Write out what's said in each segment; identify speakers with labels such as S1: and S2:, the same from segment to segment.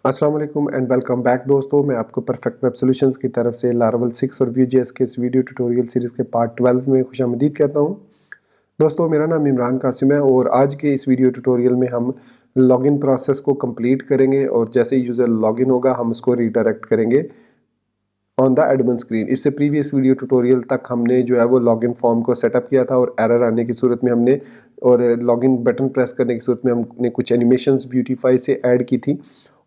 S1: अस्सलाम वालेकुम and welcome back दोस्तों। मैं आपको परफेक्ट वेब सॉल्यूशंस की तरफ से लारावल 6 और Vue.js के इस वीडियो ट्यूटोरियल सीरीज़ के पार्ट 12 में खुशामदीद कहता हूं। दोस्तों, मेरा नाम इमरान कासिम है और आज के इस वीडियो ट्यूटोरियल में हम लॉगिन प्रोसेस को कंप्लीट करेंगे और जैसे ही यूज़र लॉगिन होगा हम उसको रीडायरेक्ट करेंगे ऑन द एडमिन स्क्रीन। इससे प्रीवियस वीडियो ट्यूटोरियल तक हमने जो है वो लॉगिन फॉर्म को सेटअप किया था और एरर आने की सूरत में हमने और लॉगिन बटन प्रेस करने की सूरत में हमने कुछ एनिमेशंस ब्यूटीफाई से ऐड की थी।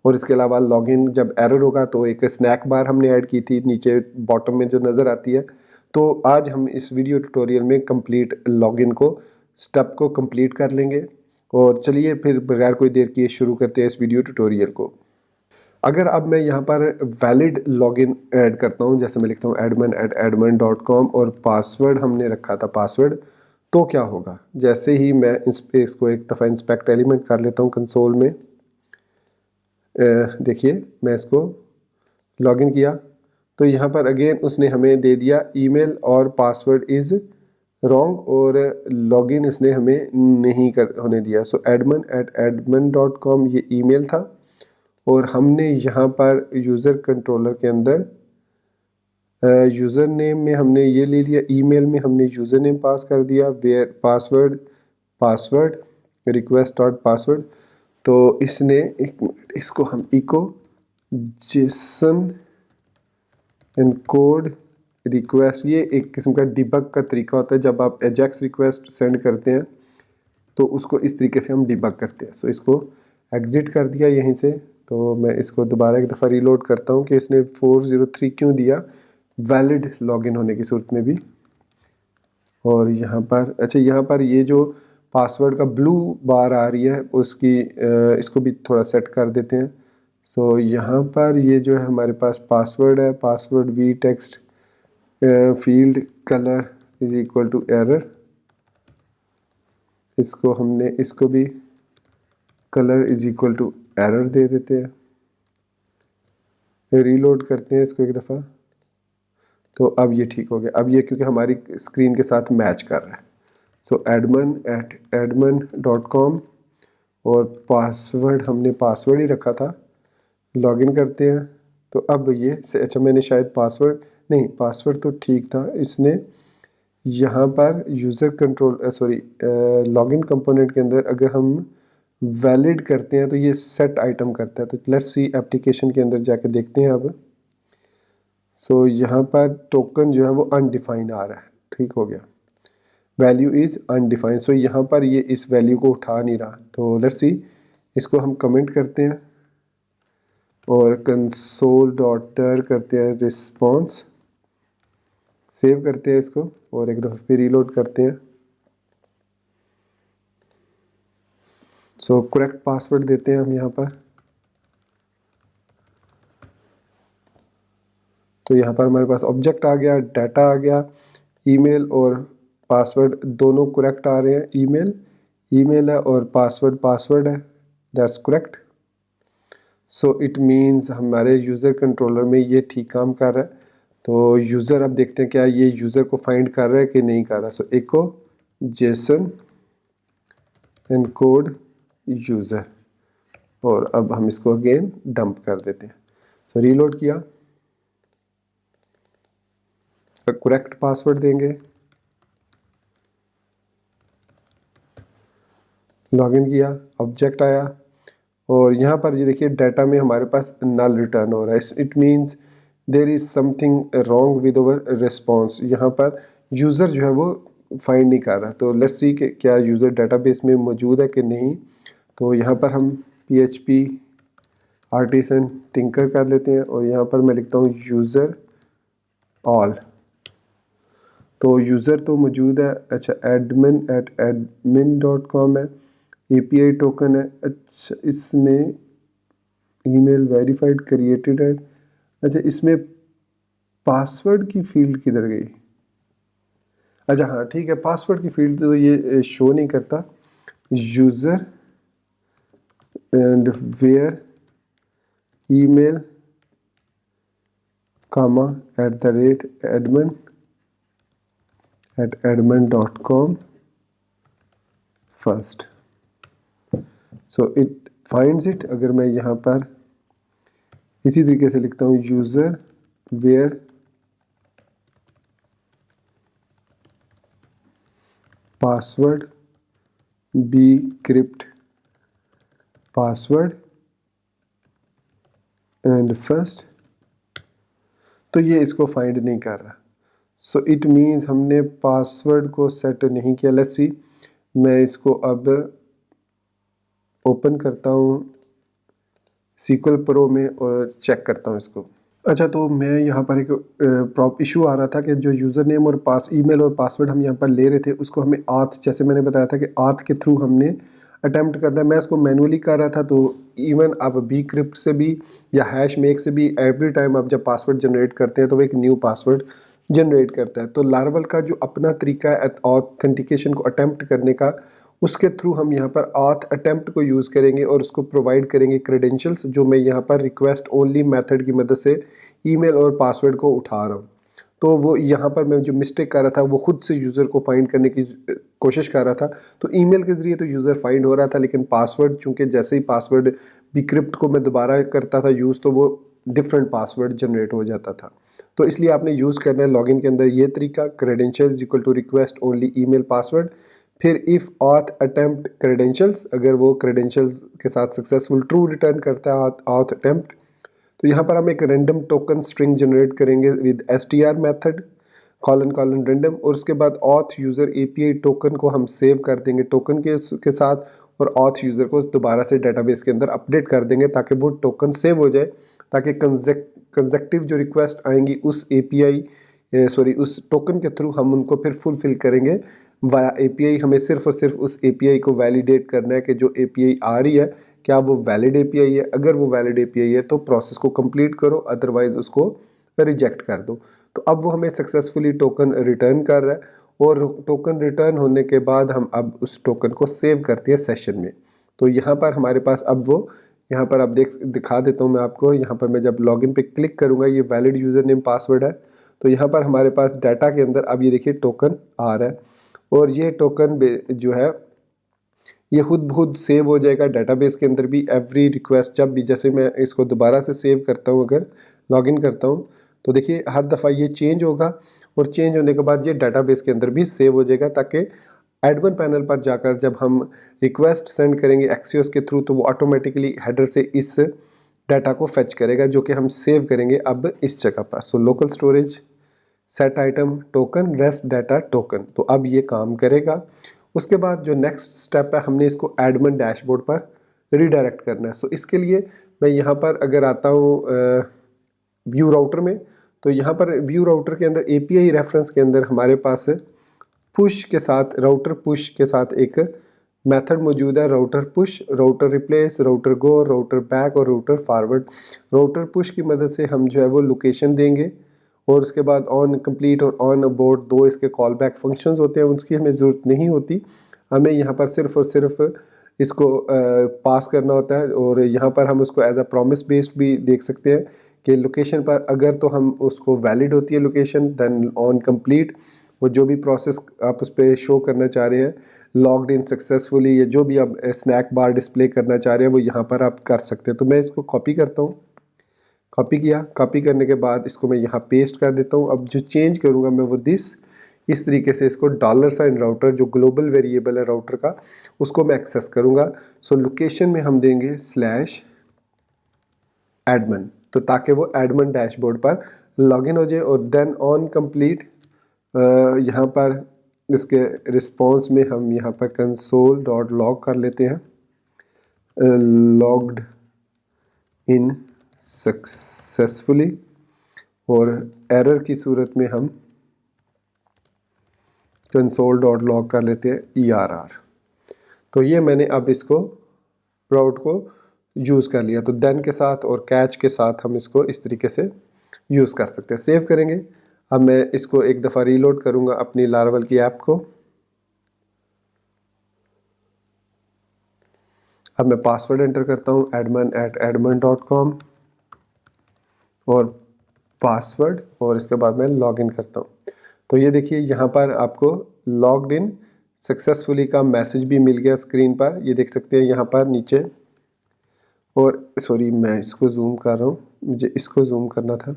S1: और इसके अलावा लॉगिन जब एरर होगा तो एक स्नैक बार हमने ऐड की थी नीचे बॉटम में जो नज़र आती है। तो आज हम इस वीडियो ट्यूटोरियल में कंप्लीट लॉगिन को स्टेप को कंप्लीट कर लेंगे। और चलिए फिर बगैर कोई देर किए शुरू करते हैं इस वीडियो ट्यूटोरियल को। अगर अब मैं यहाँ पर वैलिड लॉगिन ऐड करता हूँ, जैसे मैं लिखता हूँ admin@admin.com और पासवर्ड हमने रखा था पासवर्ड, तो क्या होगा? जैसे ही मैं इसको एक दफ़ा इंस्पेक्ट एलिमेंट कर लेता हूँ कंसोल में, देखिए मैं इसको लॉगिन किया तो यहाँ पर अगेन उसने हमें दे दिया ईमेल और पासवर्ड इज़ रॉन्ग और लॉगिन इसने हमें नहीं होने दिया। सो admin@admin.com ये ईमेल था और हमने यहाँ पर यूज़र कंट्रोलर के अंदर यूज़र नेम में हमने ये ले लिया, ईमेल में हमने यूज़र नेम पास कर दिया, where password request dot password. तो इसने एक मिनट, इसको हम इको जेसन एनकोड रिक्वेस्ट, ये एक किस्म का डिबग का तरीका होता है। जब आप एजेक्स रिक्वेस्ट सेंड करते हैं तो उसको इस तरीके से हम डिबग करते हैं। सो इसको एग्ज़िट कर दिया यहीं से। तो मैं इसको दोबारा एक दफ़ा रीलोड करता हूँ कि इसने 403 क्यों दिया वैलिड लॉगिन होने की सूरत में भी। और यहाँ पर अच्छा, यहाँ पर ये जो पासवर्ड का ब्लू बार आ रही है उसकी इसको भी थोड़ा सेट कर देते हैं। सो यहाँ पर ये जो है हमारे पास पासवर्ड है, password V text field colour is equal to error. इसको हमने इसको भी colour is equal to error दे देते हैं। रीलोड करते हैं इसको एक दफ़ा, तो अब ये ठीक हो गया। अब ये क्योंकि हमारी स्क्रीन के साथ मैच कर रहा है। सो admin@admin.com और पासवर्ड हमने पासवर्ड ही रखा था। लॉगिन करते हैं तो अब ये अच्छा, मैंने शायद पासवर्ड तो ठीक था। इसने यहाँ पर यूज़र कंट्रोल लॉगिन कंपोनेंट के अंदर अगर हम वैलिड करते हैं तो ये सेट आइटम करता है। तो लेट्स सी एप्लीकेशन के अंदर जाके देखते हैं अब। सो यहाँ पर टोकन जो है वो अनडिफाइंड आ रहा है, ठीक हो गया, वैल्यू इज़ अनडिफाइंड। सो यहाँ पर ये इस वैल्यू को उठा नहीं रहा। तो लेट्स सी, इसको हम कमेंट करते हैं और console.tar करते हैं रिस्पॉन्स, सेव करते हैं इसको और एक दफ़ा फिर रीलोड करते हैं। सो करेक्ट पासवर्ड देते हैं हम यहाँ पर। तो यहाँ पर हमारे पास ऑब्जेक्ट आ गया, डाटा आ गया, ईमेल और पासवर्ड दोनों करेक्ट आ रहे हैं। ईमेल है और पासवर्ड है, that's correct. So it means हमारे यूज़र कंट्रोलर में ये ठीक काम कर रहा है। तो यूज़र, अब देखते हैं क्या ये यूज़र को फाइंड कर रहा है कि नहीं कर रहा। सो इको जेसन एनकोड यूज़र और अब हम इसको अगेन डंप कर देते हैं। तो रीलोड किया, करेक्ट पासवर्ड देंगे, लॉगिन किया, ऑब्जेक्ट आया और यहाँ पर ये देखिए डाटा में हमारे पास नल रिटर्न हो रहा है। It means there is something wrong with our response. यहाँ पर यूज़र जो है वो फाइंड नहीं कर रहा। तो लेट्स सी कि क्या यूज़र डाटाबेस में मौजूद है कि नहीं। तो यहाँ पर हम PHP आर्टिसन टिंकर कर लेते हैं और यहाँ पर मैं लिखता हूँ यूज़र ऑल। तो यूज़र तो मौजूद है। अच्छा, admin@admin.com है, API टोकन है। अच्छा, इसमें ईमेल वेरीफाइड क्रिएटेड है। अच्छा, इसमें पासवर्ड की फील्ड किधर गई? अच्छा हाँ ठीक है, पासवर्ड की फील्ड तो ये शो नहीं करता। User and where email comma @admin@admin.com first. So it finds it. अगर मैं यहाँ पर इसी तरीके से लिखता हूँ user where password bcrypt password and first. तो ये इसको फाइंड नहीं कर रहा, सो इट मीन्स हमने पासवर्ड को सेट नहीं किया। लेट्स सी, मैं इसको अब ओपन करता हूँ SQL Pro में और चेक करता हूँ इसको। अच्छा, तो मैं यहाँ पर एक इशू आ रहा था कि जो यूज़र नेम और ईमेल और पासवर्ड हम यहाँ पर ले रहे थे उसको हमें आथ, जैसे मैंने बताया था कि आथ के थ्रू हमने अटैम्प्ट करना है। मैं इसको मैनुअली कर रहा था, तो इवन आप बी क्रिप्ट से भी या हैश मेक से भी एवरी टाइम आप जब पासवर्ड जनरेट करते हैं तो वो एक न्यू पासवर्ड जनरेट करता है। तो लार्वल का जो अपना तरीका है ऑथेंटिकेशन को अटैम्प्ट करने का, उसके थ्रू हम यहाँ पर आथ अटैम्प्ट को यूज़ करेंगे और उसको प्रोवाइड करेंगे क्रेडेंशियल्स, जो मैं यहाँ पर रिक्वेस्ट ओनली मेथड की मदद से ईमेल और पासवर्ड को उठा रहा हूँ। तो वो यहाँ पर मैं जो मिस्टेक कर रहा था वो खुद से यूज़र को फाइंड करने की कोशिश कर रहा था। तो ईमेल के ज़रिए तो यूज़र फाइंड हो रहा था, लेकिन पासवर्ड, चूँकि जैसे ही पासवर्ड बिक्रिप्ट को मैं दोबारा करता था यूज़, तो वो डिफरेंट पासवर्ड जनरेट हो जाता था। तो इसलिए आपने यूज़ करना है लॉगिन के अंदर ये तरीका, credentials equal to request only email password, फिर इफ़ ऑथ अटैम्प्ट क्रेडेंशियल्स, अगर वो क्रेडेंशियल्स के साथ सक्सेसफुल ट्रू रिटर्न करता है ऑथ अटैम्प्ट, तो यहाँ पर हम एक रैंडम टोकन स्ट्रिंग जनरेट करेंगे with str method colon colon random, और उसके बाद ऑथ यूज़र API टोकन को हम सेव कर देंगे टोकन के साथ, और ऑथ यूज़र को दोबारा से डेटाबेस के अंदर अपडेट कर देंगे ताकि वो टोकन सेव हो जाए, ताकि कंजेक्टिव जो रिक्वेस्ट आएंगी उस उस टोकन के थ्रू हम उनको फिर फुलफिल करेंगे वाया API। हमें सिर्फ और सिर्फ उस API को वैलिडेट करना है कि जो API आ रही है क्या वो वैलिड API है। अगर वो वैलिड API है तो प्रोसेस को कंप्लीट करो, अदरवाइज उसको रिजेक्ट कर दो। तो अब वो हमें सक्सेसफुली टोकन रिटर्न कर रहा है, और टोकन रिटर्न होने के बाद हम अब उस टोकन को सेव करते हैं सेशन में। तो यहाँ पर हमारे पास अब वो, यहाँ पर आप दिखा देता हूँ मैं आपको। यहाँ पर मैं जब लॉगिन पे क्लिक करूँगा, ये वैलिड यूज़र नेम पासवर्ड है, तो यहाँ पर हमारे पास डाटा के अंदर अब ये देखिए टोकन आ रहा है, और ये टोकन जो है ये खुद सेव हो जाएगा डेटाबेस के अंदर भी। एवरी रिक्वेस्ट जब भी, जैसे मैं इसको दोबारा से सेव करता हूँ, अगर लॉगिन करता हूँ, तो देखिए हर दफ़ा ये चेंज होगा, और चेंज होने के बाद ये डेटाबेस के अंदर भी सेव हो जाएगा, ताकि एडमिन पैनल पर जाकर जब हम रिक्वेस्ट सेंड करेंगे एक्सियोस के थ्रू, तो वो ऑटोमेटिकली हेडर से इस डाटा को फेच करेगा, जो कि हम सेव करेंगे अब इस जगह पर। So local storage set item token rest data token, तो अब ये काम करेगा। उसके बाद जो नेक्स्ट स्टेप है, हमने इसको एडमिन डैशबोर्ड पर रीडायरेक्ट करना है। सो इसके लिए मैं यहाँ पर अगर आता हूँ व्यू राउटर में, तो यहाँ पर व्यू राउटर के अंदर API रेफरेंस के अंदर हमारे पास पुश के साथ, राउटर पुश के साथ एक मेथड मौजूद है, router push, router replace, router go, router back और राउटर फॉरवर्ड। राउटर पुश की मदद से हम जो है वो लोकेशन देंगे, और उसके बाद ऑन कंप्लीट और ऑन अबॉर्ड दो इसके कॉल बैक फंक्शंस होते हैं, उसकी हमें ज़रूरत नहीं होती। हमें यहाँ पर सिर्फ और सिर्फ इसको पास करना होता है, और यहाँ पर हम उसको एज अ प्रॉमिस बेस्ड भी देख सकते हैं कि लोकेशन पर अगर तो हम उसको वैलिड होती है लोकेशन, देन ऑन कंप्लीट वो जो भी प्रोसेस आप उस पर शो करना चाह रहे हैं, लॉग्ड इन सक्सेसफुली, या जो भी आप स्नैक बार डिस्प्ले करना चाह रहे हैं वो यहाँ पर आप कर सकते हैं। तो मैं इसको कॉपी करता हूँ, कॉपी किया, कॉपी करने के बाद इसको मैं यहाँ पेस्ट कर देता हूँ। अब जो चेंज करूँगा मैं वो इस तरीके से इसको $साइन राउटर, जो ग्लोबल वेरिएबल है राउटर का, उसको मैं एक्सेस करूँगा। सो लोकेशन में हम देंगे /admin, तो ताकि वो एडमिन डैशबोर्ड पर लॉगिन हो जाए, और देन ऑन कंप्लीट यहाँ पर इसके रिस्पॉन्स में हम यहाँ पर console.log कर लेते हैं, लॉग्ड इन सक्सेसफुली, और एरर की सूरत में हम console.log कर लेते हैं ERR। तो ये मैंने अब इसको राउट को यूज़ कर लिया। तो देन के साथ और कैच के साथ हम इसको इस तरीके से यूज़ कर सकते हैं। सेव करेंगे। अब मैं इसको एक दफ़ा रीलोड करूँगा अपनी लार्वल की ऐप को। अब मैं पासवर्ड एंटर करता हूँ admin@admin.com और पासवर्ड, और इसके बाद मैं लॉगिन करता हूँ। तो ये देखिए यहाँ पर आपको लॉग्ड इन सक्सेसफुली का मैसेज भी मिल गया स्क्रीन पर, ये देख सकते हैं यहाँ पर नीचे। और सॉरी मैं इसको जूम कर रहा हूँ, मुझे इसको जूम करना था।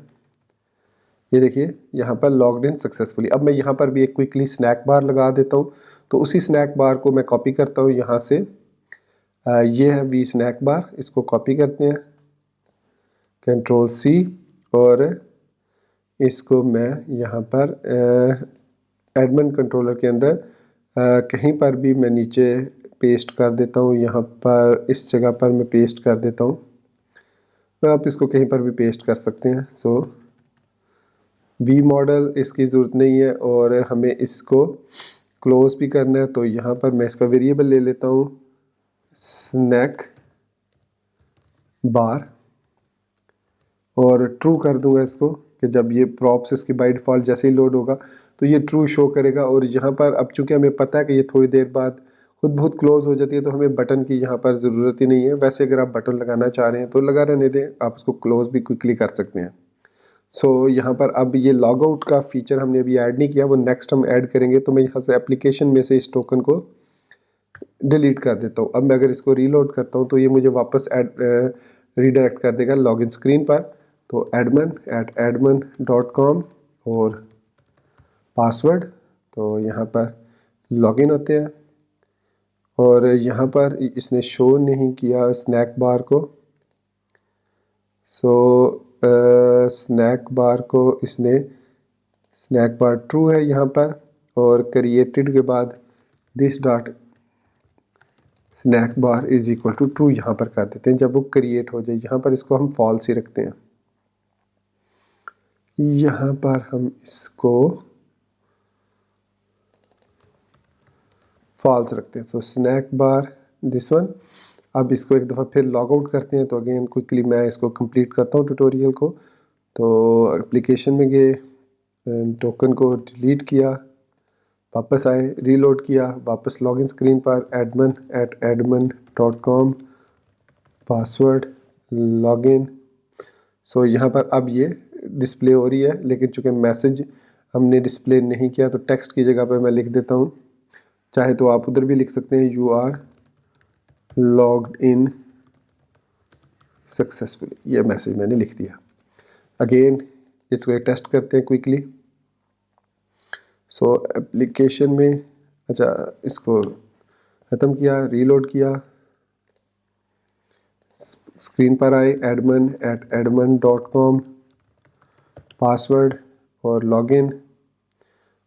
S1: ये देखिए यहाँ पर लॉग्ड इन सक्सेसफुली। अब मैं यहाँ पर भी एक क्विकली स्नैक बार लगा देता हूँ। तो उसी स्नैक बार को मैं कॉपी करता हूँ यहाँ से। ये है वी स्नैक बार, इसको कॉपी करते हैं, कंट्रोल सी, और इसको मैं यहाँ पर एडमिन कंट्रोलर के अंदर कहीं पर भी मैं नीचे पेस्ट कर देता हूँ। यहाँ पर इस जगह पर मैं पेस्ट कर देता हूँ, तो आप इसको कहीं पर भी पेस्ट कर सकते हैं। सो वी मॉडल इसकी ज़रूरत नहीं है और हमें इसको क्लोज भी करना है। तो यहाँ पर मैं इसका वेरिएबल ले लेता हूँ स्नैक बार, और ट्रू कर दूंगा इसको कि जब ये प्रॉप्स इसकी बाय डिफ़ॉल्ट जैसे ही लोड होगा तो ये ट्रू शो करेगा। और यहाँ पर अब चूंकि हमें पता है कि ये थोड़ी देर बाद खुद बहुत क्लोज हो जाती है, तो हमें बटन की यहाँ पर ज़रूरत ही नहीं है। वैसे अगर आप बटन लगाना चाह रहे हैं तो लगा रहने दें, आप इसको क्लोज भी क्विकली कर सकते हैं। सो यहाँ पर अब ये लॉग आउट का फीचर हमने अभी ऐड नहीं किया, वो नेक्स्ट हम ऐड करेंगे। तो मैं यहाँ से एप्लीकेशन में से इस टोकन को डिलीट कर देता हूँ। अब मैं अगर इसको रीलोड करता हूँ तो ये मुझे वापस रीडायरेक्ट कर देगा लॉगिन स्क्रीन पर। तो admin@admin.com और पासवर्ड, तो यहाँ पर लॉगिन होते हैं। और यहाँ पर इसने शो नहीं किया स्नैक बार को। सो स्नैक बार को इसने, स्नैक बार ट्रू है यहाँ पर, और क्रिएटेड के बाद this dot snack bar is equal to true यहाँ पर कर देते हैं जब वो क्रिएट हो जाए। यहाँ पर इसको हम फॉल्स ही रखते हैं। यहाँ पर हम इसको फॉल्स रखते हैं। सो स्नैक बार दिस वन। अब इसको एक दफ़ा फिर लॉग आउट करते हैं। तो अगेन क्विकली मैं इसको कंप्लीट करता हूँ ट्यूटोरियल को। तो एप्लीकेशन में गए, टोकन को डिलीट किया, वापस आए, रीलोड किया, वापस लॉगिन स्क्रीन पर admin@admin.com, पासवर्ड, लॉगिन। सो यहाँ पर अब ये डिस्प्ले हो रही है, लेकिन चूँकि मैसेज हमने डिस्प्ले नहीं किया तो टेक्स्ट की जगह पर मैं लिख देता हूँ। चाहे तो आप उधर भी लिख सकते हैं you are logged in successfully, ये मैसेज मैंने लिख दिया। अगेन इसको एक टेस्ट करते हैं क्विकली। सो एप्लीकेशन में, अच्छा इसको ख़त्म किया, रीलोड किया, स्क्रीन पर आए admin@admin.com, पासवर्ड और लॉगिन,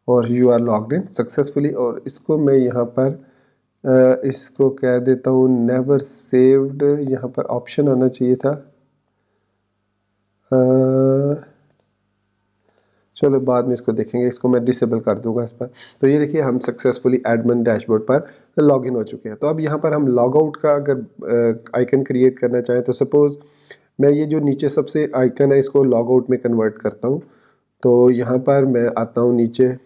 S1: और you are logged in successfully. और इसको मैं यहाँ पर इसको कह देता हूँ नेवर सेव्ड। यहाँ पर ऑप्शन आना चाहिए था, चलो बाद में इसको देखेंगे। इसको मैं डिसेबल कर दूंगा इस पर। तो ये देखिए हम सक्सेसफुली एडमिन डैशबोर्ड पर लॉगिन हो चुके हैं। तो अब यहाँ पर हम लॉग आउट का अगर आइकन क्रिएट करना चाहें तो सपोज़ मैं ये जो नीचे सबसे आइकन है इसको लॉग आउट में कन्वर्ट करता हूँ। तो यहाँ पर मैं आता हूँ नीचे,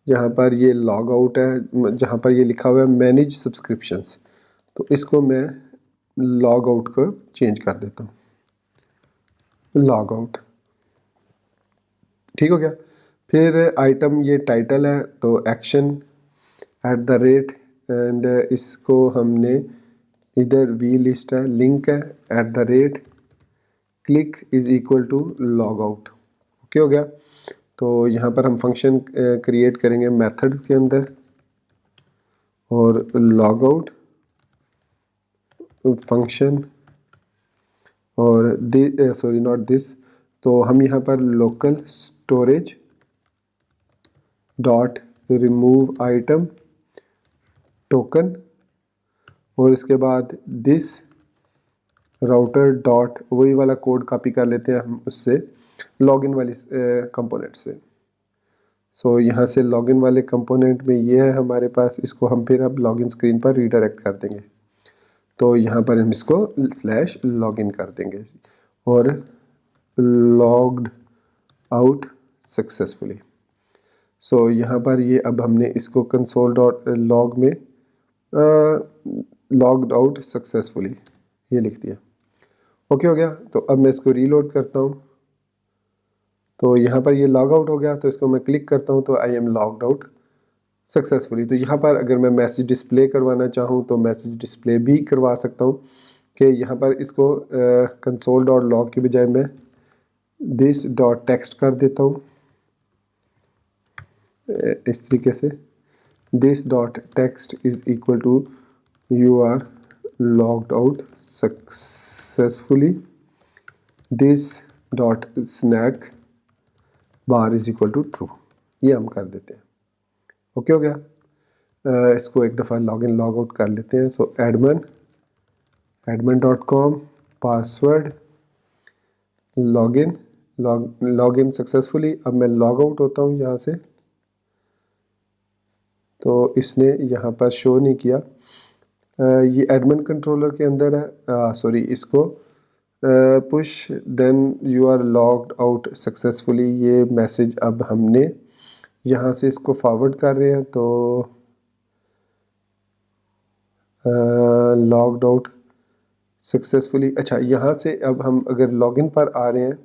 S1: जहाँ पर ये लॉग आउट है, जहाँ पर ये लिखा हुआ है मैनेज सब्सक्रिप्शंस, तो इसको मैं लॉग आउट को चेंज कर देता हूँ, लॉग आउट। ठीक हो गया। फिर आइटम ये टाइटल है तो एक्शन @ एंड इसको हमने इधर वी लिस्ट है, लिंक है @ click is equal to log out. Okay हो गया। तो यहाँ पर हम फंक्शन क्रिएट करेंगे मेथड्स के अंदर, और लॉग आउट फंक्शन, और सॉरी नॉट दिस, तो हम यहाँ पर local storage dot remove item token, और इसके बाद दिस राउटर डॉट, वही वाला कोड कॉपी कर लेते हैं हम उससे लॉगिन वाली कंपोनेंट से। सो यहाँ से लॉगिन वाले कंपोनेंट में ये है हमारे पास, इसको हम फिर अब लॉगिन स्क्रीन पर रीडायरेक्ट कर देंगे। तो यहाँ पर हम इसको /लॉगिन कर देंगे और लॉग्ड आउट सक्सेसफुली। सो यहाँ पर ये अब हमने इसको console.log में लॉग्ड आउट सक्सेसफुली ये लिख दिया। ओके हो गया। तो अब मैं इसको रीलोड करता हूँ, तो यहाँ पर ये लॉग आउट हो गया। तो इसको मैं क्लिक करता हूँ तो I am logged out successfully. तो यहाँ पर अगर मैं मैसेज डिस्प्ले करवाना चाहूँ तो मैसेज डिस्प्ले भी करवा सकता हूँ। कि यहाँ पर इसको कंसोल डॉट लॉग की बजाय मैं दिस डॉट टेक्स्ट कर देता हूँ इस तरीके से। This dot text is equal to you are logged out successfully, this dot snack bar is equal to true, ये हम कर देते हैं। ओके हो गया। इसको एक दफ़ा लॉग इन लॉग आउट कर लेते हैं। सो admin.com password log in successfully. अब मैं लॉग आउट होता हूँ यहाँ से, तो इसने यहाँ पर शो नहीं किया। ये एडमिन कंट्रोलर के अंदर है, सॉरी इसको push then you are logged out successfully, ये मैसेज अब हमने यहाँ से इसको फॉरवर्ड कर रहे हैं। तो लॉग्ड आउट सक्सेसफुली, अच्छा यहाँ से अब हम अगर लॉगिन पर आ रहे हैं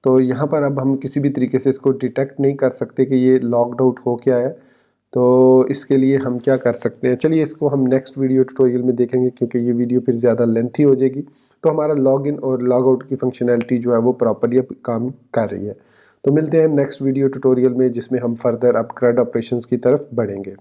S1: तो यहाँ पर अब हम किसी भी तरीके से इसको डिटेक्ट नहीं कर सकते कि ये लॉग्ड आउट हो क्या है। तो इसके लिए हम क्या कर सकते हैं, चलिए इसको हम नेक्स्ट वीडियो ट्यूटोरियल में देखेंगे, क्योंकि ये वीडियो फिर ज़्यादा लेंथी हो जाएगी। तो हमारा लॉगिन और लॉग आउट की फंक्शनैलिटी जो है वो प्रॉपर्ली अब काम कर रही है। तो मिलते हैं नेक्स्ट वीडियो ट्यूटोरियल में, जिसमें हम फर्दर अब CRUD ऑपरेशंस की तरफ बढ़ेंगे।